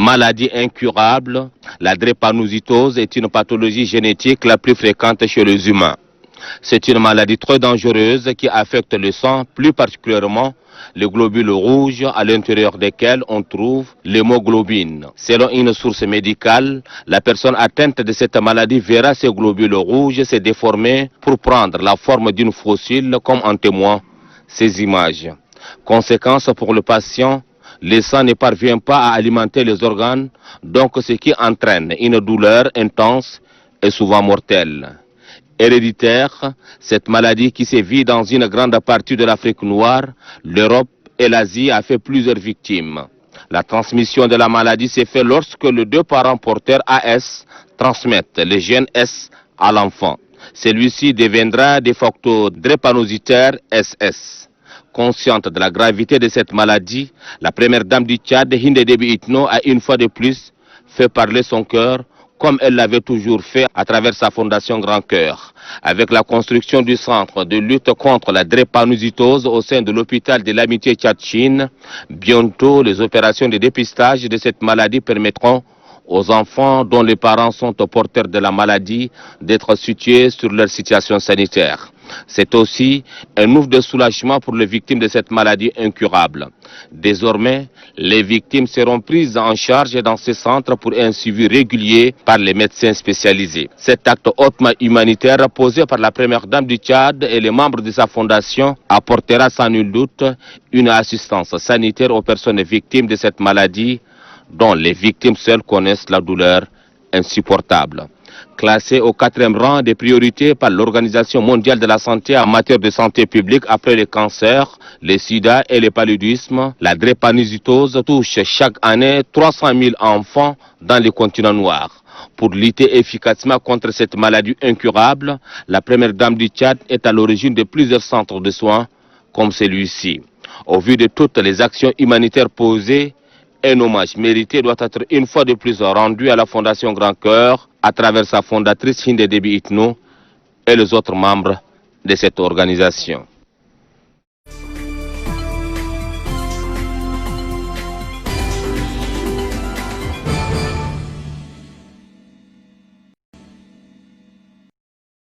Maladie incurable, la drépanocytose est une pathologie génétique la plus fréquente chez les humains. C'est une maladie très dangereuse qui affecte le sang, plus particulièrement les globules rouges à l'intérieur desquels on trouve l'hémoglobine. Selon une source médicale, la personne atteinte de cette maladie verra ses globules rouges se déformer pour prendre la forme d'une fossile, comme en témoignent ces images. Conséquence pour le patient, le sang ne parvient pas à alimenter les organes, donc ce qui entraîne une douleur intense et souvent mortelle. Héréditaire, cette maladie qui sévit dans une grande partie de l'Afrique noire, l'Europe et l'Asie a fait plusieurs victimes. La transmission de la maladie s'est faite lorsque les deux parents porteurs AS transmettent le gène S à l'enfant. Celui-ci deviendra de facto drépanocytaire SS. Consciente de la gravité de cette maladie, la première dame du Tchad, Hinde Déby Itno, a une fois de plus fait parler son cœur, comme elle l'avait toujours fait à travers sa fondation Grand Cœur. Avec la construction du centre de lutte contre la drépanocytose au sein de l'hôpital de l'Amitié Tchad-Chine, bientôt les opérations de dépistage de cette maladie permettront aux enfants dont les parents sont porteurs de la maladie d'être situés sur leur situation sanitaire. C'est aussi un ouf de soulagement pour les victimes de cette maladie incurable. Désormais, les victimes seront prises en charge dans ces centres pour un suivi régulier par les médecins spécialisés. Cet acte hautement humanitaire posé par la première dame du Tchad et les membres de sa fondation apportera sans nul doute une assistance sanitaire aux personnes victimes de cette maladie dont les victimes seules connaissent la douleur insupportable. Classée au 4e rang des priorités par l'Organisation mondiale de la santé en matière de santé publique après le cancer, le sida et le paludisme, la drépanocytose touche chaque année 300 000 enfants dans le continent noir. Pour lutter efficacement contre cette maladie incurable, la première dame du Tchad est à l'origine de plusieurs centres de soins comme celui-ci. Au vu de toutes les actions humanitaires posées, un hommage mérité doit être une fois de plus rendu à la Fondation Grand Cœur à travers sa fondatrice Hinde Déby Itno et les autres membres de cette organisation.